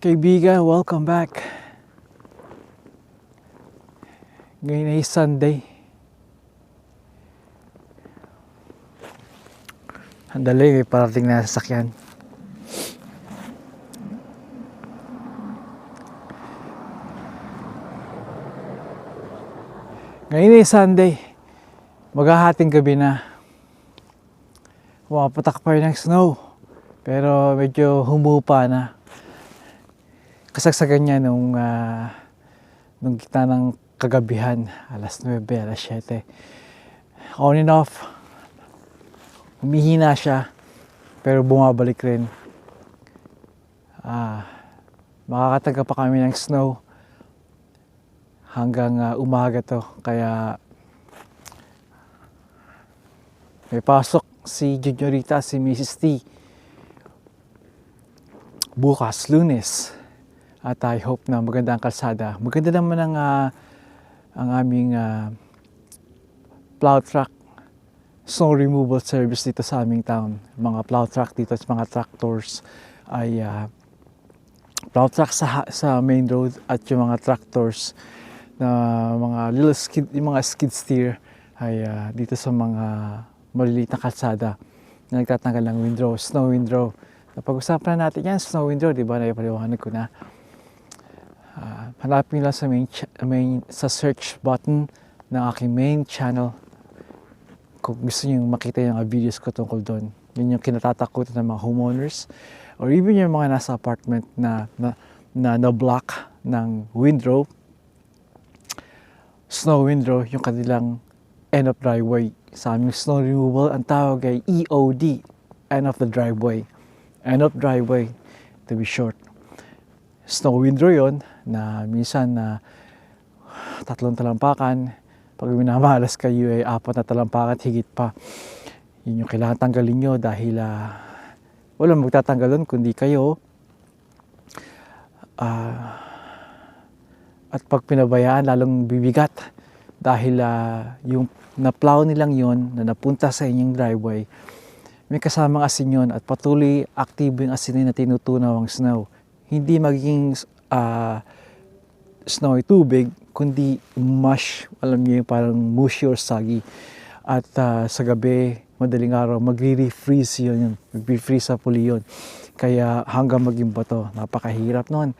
Kaibigan, welcome back. Ngayon ay Sunday. Andali, may parating na sasakyan. Ngayon ay Sunday. Maghahating gabi na. Pumapatak pa rin ng snow. Pero medyo humupa na. Kasagsagan niya nung gitna ng kagabihan, alas 9, alas 7. On and off, humihina siya, pero bumabalik rin. Makakataga pa kami ng snow hanggang umaga to, kaya may pasok si Juniorita, si Mrs. T bukas, Lunes. At I hope na maganda ang kalsada. Maganda naman ang aming plow truck, snow removal service dito sa aming town. Mga plow truck dito at mga tractors ay plow truck sa main road at yung mga tractors na mga little skid, yung mga skid steer ay dito sa mga maliliit na kalsada na nagtatanggal ng windrow, snow windrow. Napag-usapan na natin yan, snow windrow, di ba? Naipaliwanag ko na. Hanapin lang sa search button ng aking main channel kung gusto nyo makita yung videos ko tungkol doon. Yun yung kinatatakutan ng mga homeowners or even yung mga nasa apartment na block ng windrow, snow windrow, yung kanilang end of driveway. Sa aming snow removal, ang tawag ay EOD, end of the driveway. End of driveway, to be short. Snow windrow yon na minsan 3 talampakan. Pag minamalas kayo ay 4 na talampakan at higit pa. Yun yung kailangan tanggalin nyo dahil walang magtatanggal doon kundi kayo. At pag pinabayaan, lalong bibigat dahil yung na-plow nilang yon na napunta sa inyong driveway, may kasamang asin yun at patuloy aktibo yung asin na tinutunaw ang snow. Hindi magiging snowy tubig, kundi mush, alam niyo yung parang mushy or soggy. At sa gabi, madaling araw, magre-refreeze yun, magre-freeze sa puli yun. Kaya hanggang maging bato, napakahirap nun.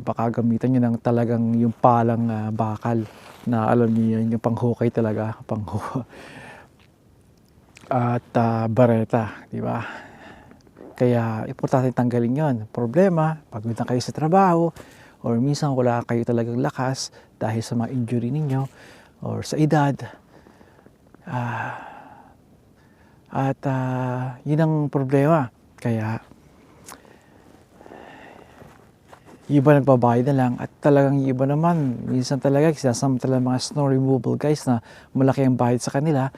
Baka gamitan nyo ng talagang yung palang bakal na alam niyo yun, yung panghukay talaga, at bareta, di ba? Kaya importante tanggalin yon. Problema, pagod na kayo sa trabaho or minsan wala kayo talagang lakas dahil sa mga injury ninyo or sa edad. Yun ang problema. Kaya iba nagbabayad na lang at talagang iba naman. Minsan talaga sinasamantala mga snow removal guys na malaki ang bayad sa kanila.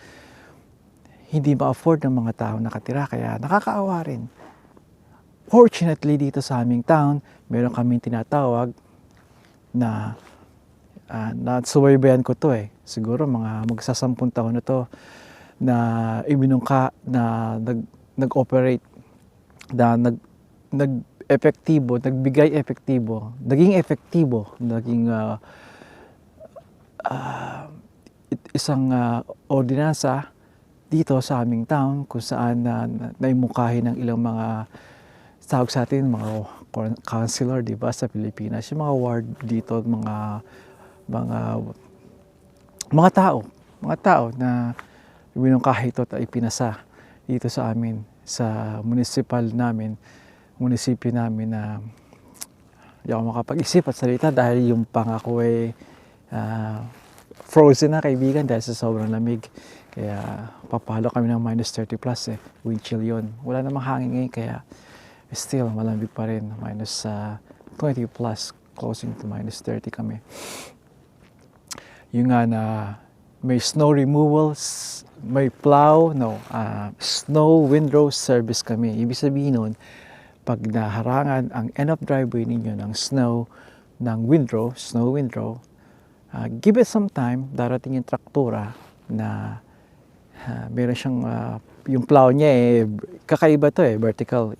Hindi ma-afford ng mga tao nakatira kaya nakakaawa rin. Fortunately, dito sa aming town, meron kaming tinatawag na nasubaybayan ko to siguro mga magsasampung taon na to na ibinungka na nag-operate na nagbigay epektibo, naging isang ordinansa dito sa aming town kung saan naimungkahi ng ilang mga tawag sa atin, mga councilor, di ba, sa Pilipinas, yung mga ward dito, mga tao na binungkahi ito at ipinasa dito sa amin, sa munisipyo namin na hindi ako makapag-isip at salita dahil yung pangako ay frozen na, kaibigan, dahil sa sobrang lamig. Kaya papalo kami ng -30 plus wind chill yun. Wala namang hangin ngayon kaya still malamig pa rin, -20 plus, closing to -30 kami. Yung nga na may snow removal, may snow windrow service kami. Ibig sabihin nun, pag naharangan ang end of driveway ninyo ng snow windrow, give it some time, darating yung traktura na meron siyang yung plow niya kakaiba to vertical.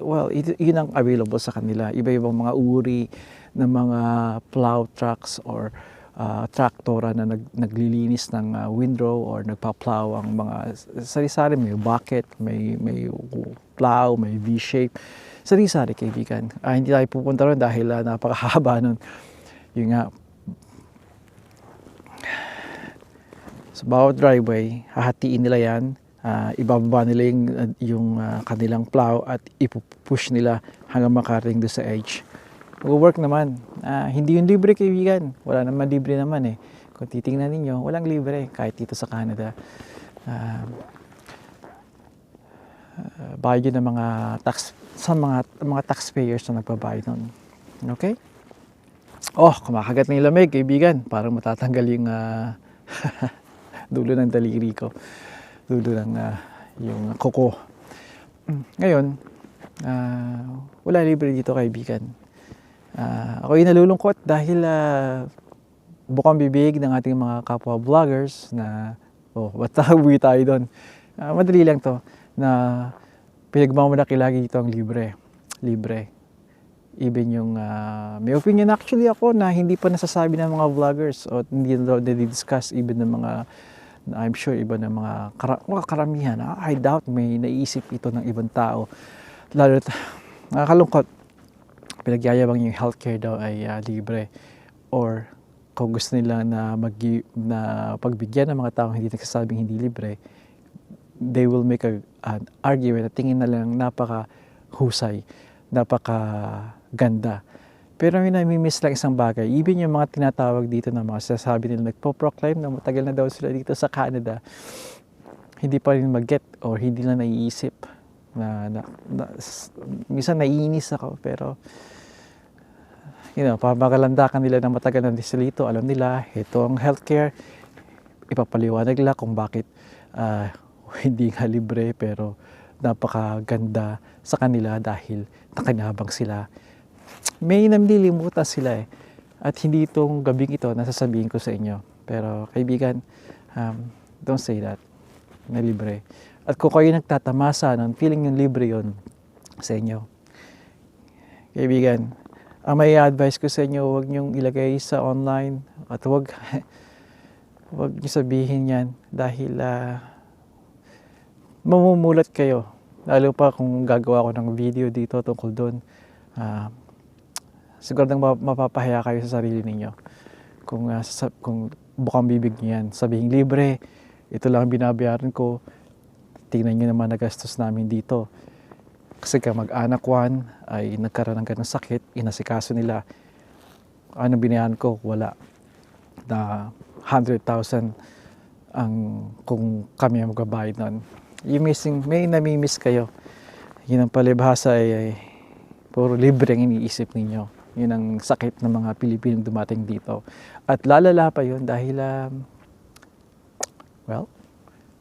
Well, yun ang available sa kanila. Iba-ibang mga uri ng mga plow trucks or traktora na naglilinis ng windrow or nagpa-plow ang mga sari-sari. May bucket, may plow, may V-shape. Sari-sari, kaibigan. Hindi tayo pupunta ron dahil napakahaba nun. Yun nga, sa bawat driveway, hahatiin nila yan. Ibababa nila yung kanilang plow at ipupush nila hanggang makarating doon sa edge. Mag-work naman. Hindi yung libre, kaibigan. Wala naman libre naman Kung titingnan ninyo, walang libre kahit dito sa Canada. Bayad yun ng mga mga taxpayers na nagbabayad nun. Okay? Kumakagat na yung lamig, kaibigan. Parang matatanggal yung dulo ng daliri ko. Dulo ng yung kuko. Ngayon, wala libre dito, kaibigan. Ako yung nalulungkot dahil bukang bibig ng ating mga kapwa vloggers na buwi tayo doon. Madali lang to na pinagmamalaki lagi dito ang libre. Even yung may opinion actually ako na hindi pa nasasabi ng mga vloggers o hindi na discuss even ng mga I'm sure iba ng mga karamihan. I doubt may naisip ito ng ibang tao. Lalo nakakalungkot. Pinagyayabang yung healthcare daw ay libre, or kung gusto nila na pagbigyan ng mga taong hindi nagsasabing hindi libre, they will make an argument na tingin na lang napaka-husay, napaka-ganda. Pero may namimiss lang isang bagay. Even yung mga tinatawag dito na mga sasabi nila, nagpo-proclaim na matagal na daw sila dito sa Canada, hindi pa rin mag-get or hindi na naiisip. Minsan naiinis ako, pero pamagalandakan nila ng matagal na sila dito. Alam nila, ito ang healthcare. Ipapaliwanag nila kung bakit hindi nga libre, pero napakaganda sa kanila dahil nakinabang sila. May namlilimutan sila at hindi itong gabing ito nasasabihin ko sa inyo. Pero kaibigan, don't say that na libre. At kung kayo nagtatamasa ng feeling yung libre yon sa inyo, kaibigan, ang may advice ko sa inyo, huwag niyong ilagay sa online at huwag niyo sabihin yan dahil mamumulat kayo. Lalo pa kung gagawa ko ng video dito tungkol doon. Siguradong mapapahiya kayo sa sarili ninyo. Kung bukang bibig niyo yan, sabihin libre, ito lang binabayaran ko, tingnan nyo naman na gastos namin dito. Kasi mag-anak one ay nagkaroon ng ganang sakit, inasikaso nila. Ano binayaran ko? Wala. Na 100,000 ang kung kami ang magbabayad nun. May namimiss kayo. Yun ang palibhasa ay puro libre ang iniisip ninyo. Yun ang sakit ng mga Pilipinong dumating dito. At lalala pa yun dahil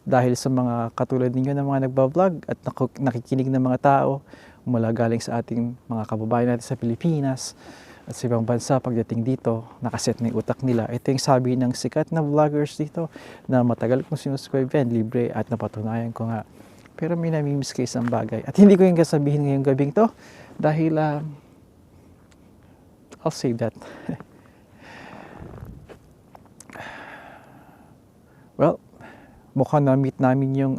dahil sa mga katulad ninyo ng mga nagbablog at nakikinig ng mga tao mula galing sa ating mga kababayan natin sa Pilipinas at sa ibang bansa pagdating dito, nakaset na yung utak nila. Ito yung sabi ng sikat na vloggers dito na matagal kong sinusubscribe yan, libre, at napatunayan ko nga. Pero may namimiss kayo isang bagay. At hindi ko yung kasabihin ngayong gabing to dahil I'll save that. Well, mukhang na-meet namin yung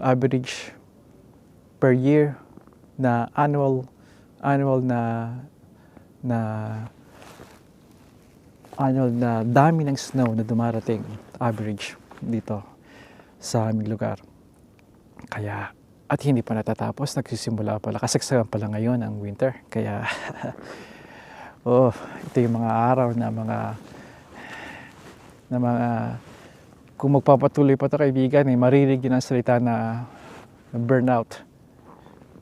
average per year na annual na dami ng snow na dumarating, average dito sa aming lugar. Kaya, at hindi pa natatapos, nagsisimula pala, kasagsagan pala ngayon ang winter. Kaya, ito yung mga araw na kung magpapatuloy pa ito, kaibigan, marinig yun ang salita na burnout.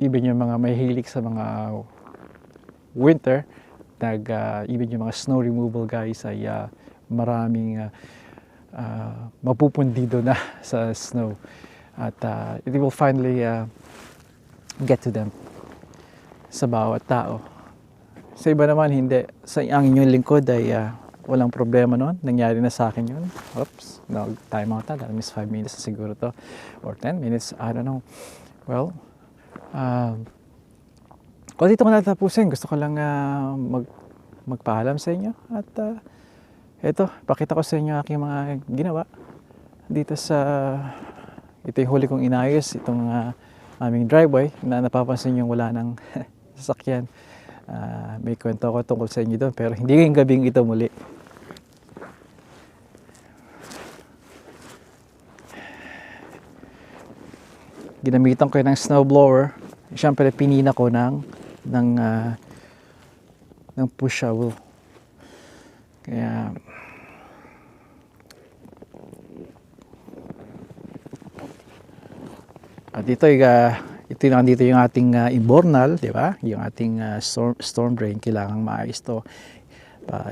Even yung mga mahilig sa mga winter, even yung mga snow removal guys ay maraming mapupundido na sa snow. At it will finally get to them sa bawat tao. Sa iba naman, hindi. Ang inyong lingkod ay walang problema noon. Nangyari na sa akin yun. Oops, no, time out na. That means 5 minutes na siguro to. Or 10 minutes, I don't know. Well, kung dito ko natapusin, gusto ko lang magpaalam sa inyo. At ito, pakita ko sa inyo aking mga ginawa dito sa, ito yung huli kong inayos, itong aming driveway na napapansin yung wala ng sasakyan. May kwento ako tungkol sa inyo doon, pero hindi ngayong gabing ito muli. Ginamitan ko ng snowblower. Siyempre pinina ko ng push shovel. Kaya at ito nandito yung ating imbornal, di ba? Yung ating storm drain, kailangang maayos to.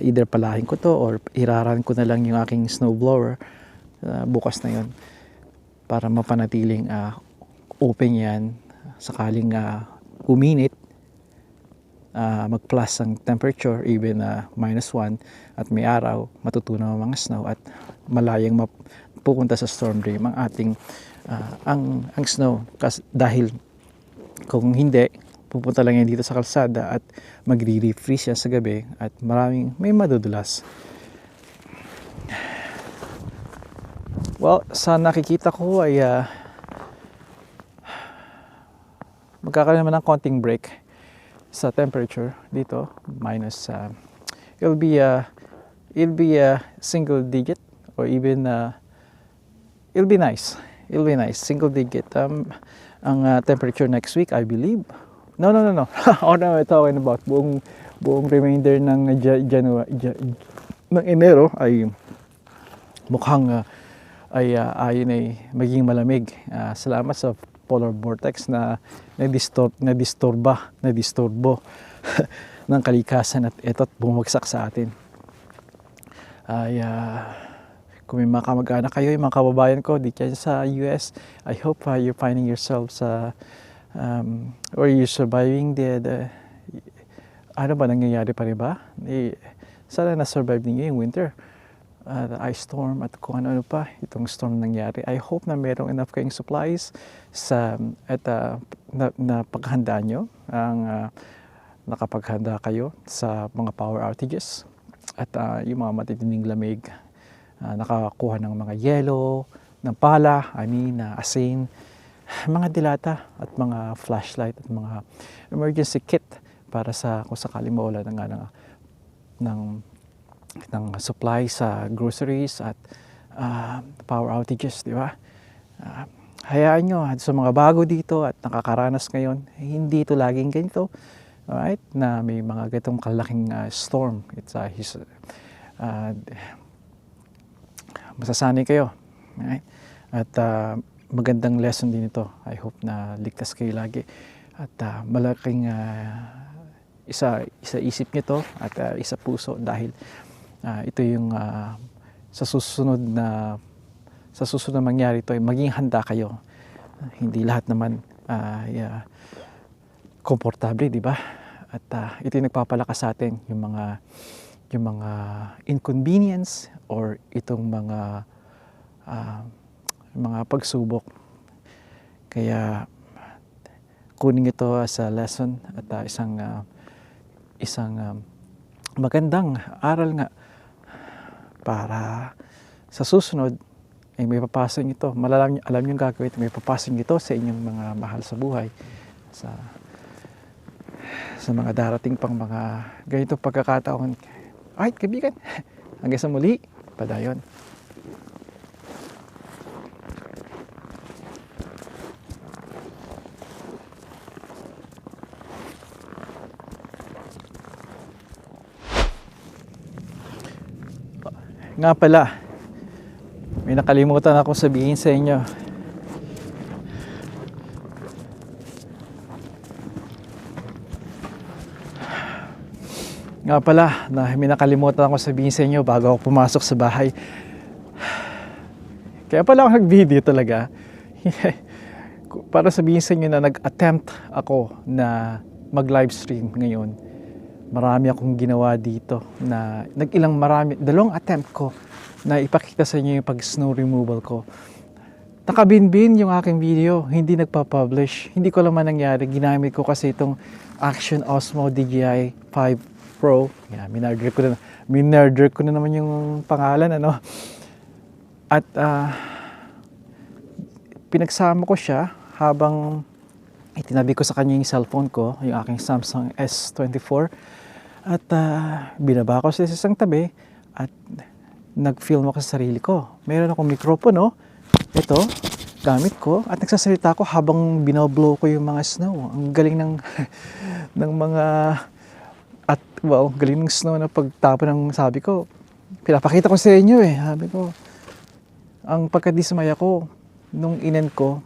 Either palahin ko to or iraran ko na lang yung aking snowblower bukas na yun para mapanatiling open yan sakaling uminit, mag-plus ang temperature, even -1 at may araw, matutunaw ang mga snow at malayang pupunta sa storm drain ang ating ang snow. Dahil kung hindi, pupunta lang yan dito sa kalsada at magre-refreeze yan sa gabi at may madudulas. Well, sa nakikita ko ay magkakaroon naman ng konting break sa temperature dito, it'll be a single digit or even it'll be nice single digit ang temperature next week, I believe. No what am I talking about? Buong remainder ng ng Enero ay mukhang ayon ay maging malamig. Salamat sa polar vortex na nadisturbo ng kalikasan at eto't bumagsak sa atin. Kung may mga kamag-anak kayo, yung mga kababayan ko dito sa US, I hope you're finding yourselves or you're surviving ano ba nangyayari pa rin ba? Sana na-survive ninyo yung winter, the ice storm at kung ano-ano pa itong storm nangyari. I hope na merong enough kayong supplies na paghandaan nyo, nakapaghanda kayo sa mga power outages at yung mga matitinding lamig, nakakuha ng mga yelo, ng pala, asin, mga dilata at mga flashlight at mga emergency kit para sa kung sakaling mawala ng supply sa groceries at power outages, di ba? Hayaan nyo sa mga bago dito at nakakaranas ngayon, hindi ito laging ganito, alright, na may mga ganitong kalaking storm. It's masasanay kayo, alright? At magandang lesson din ito. I hope na ligtas kayo lagi at malaking isa isip nyo to at isa puso dahil ito yung sa susunod na mangyari ito ay maging handa kayo. Hindi lahat naman komportable, di ba? At ito yung nagpapalakas sa atin yung mga inconvenience or itong mga pagsubok. Kaya kunin ito as a lesson at isang magandang aral nga para sa susunod ay may papasok ito. Alam niyo gagawin ito. May papasok ito sa inyong mga mahal sa buhay. Sa mga darating pang mga ganitong pagkakataon. Ay, kaibigan. Hanggang sa muli. Padayon. Nga pala, may nakalimutan ako sabihin sa inyo. Nga pala, may nakalimutan ako sabihin sa inyo bago ako pumasok sa bahay. Kaya pala ako nag-video talaga. Para sabihin sa inyo na nag-attempt ako na mag-livestream ngayon. marami akong ginawa dito na dalawang attempt ko na ipakita sa inyo yung pag-snow removal ko. Nakabinbin yung aking video, hindi nagpa-publish. Hindi ko alam man nangyari. Ginamit ko kasi itong Action Osmo DJI 5 Pro. Yeah, minurder ko na naman yung pangalan, ano. At pinagsama ko siya habang itinabi ko sa kanya yung cellphone ko, yung aking Samsung S24. At binaba ko siya sa isang tabi at nag-film ako sa sarili ko. Meron akong mikropono, ito, gamit ko, at nagsasalita ko habang binoblow ko yung mga snow. Ang galing ng ng mga galing ng snow na pagtapon ng, sabi ko, pinapakita ko sa inyo eh. Sabi ko, ang pagkadismaya ko nung inan ko,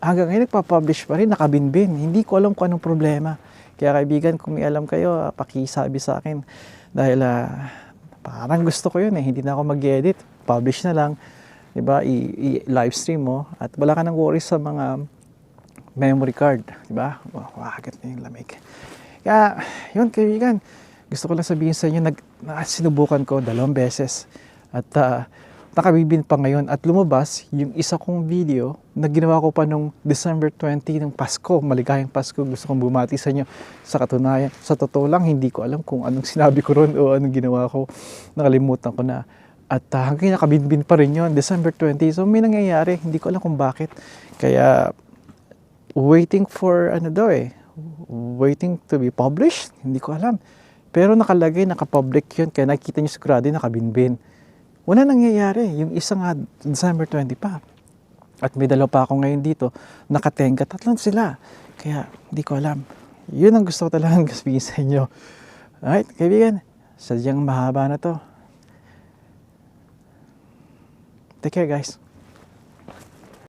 hanggang ngayon nagpa-publish pa rin, nakabinbin. Hindi ko alam kung anong problema. Kaya kaibigan, kung may alam kayo, pakisabi sa akin. Dahil parang gusto ko yun eh. Hindi na ako mag-edit. Publish na lang. Diba? I-live stream mo. At wala ka nang worries sa mga memory card. Diba? Wakagat na yung lamig. Kaya, yun kaibigan. Gusto ko lang sabihin sa inyo, sinubukan ko 2 beses. At nakabibin pa ngayon at lumabas yung isa kong video na ginawa ko pa nung December 20 ng Pasko. Maligayang Pasko. Gusto kong bumati sa inyo. Sa katunayan, sa totoo lang, hindi ko alam kung anong sinabi ko ron o anong ginawa ko. Nakalimutan ko na. At hanggang nakabinbin pa rin yun, December 20. So may nangyayari, hindi ko alam kung bakit. Kaya waiting for waiting to be published, hindi ko alam. Pero nakalagay, nakapublic yun, kaya nakikita nyo sigurado nakabinbin. Wala nangyayari, yung isa nga December 20 pa. At may 2 pa ako ngayon dito, nakatenga, 3 sila. Kaya hindi ko alam. Yun ang gusto ko talagang sabihin sa inyo. Alright, kaibigan, sadyang mahaba na to. Take care guys.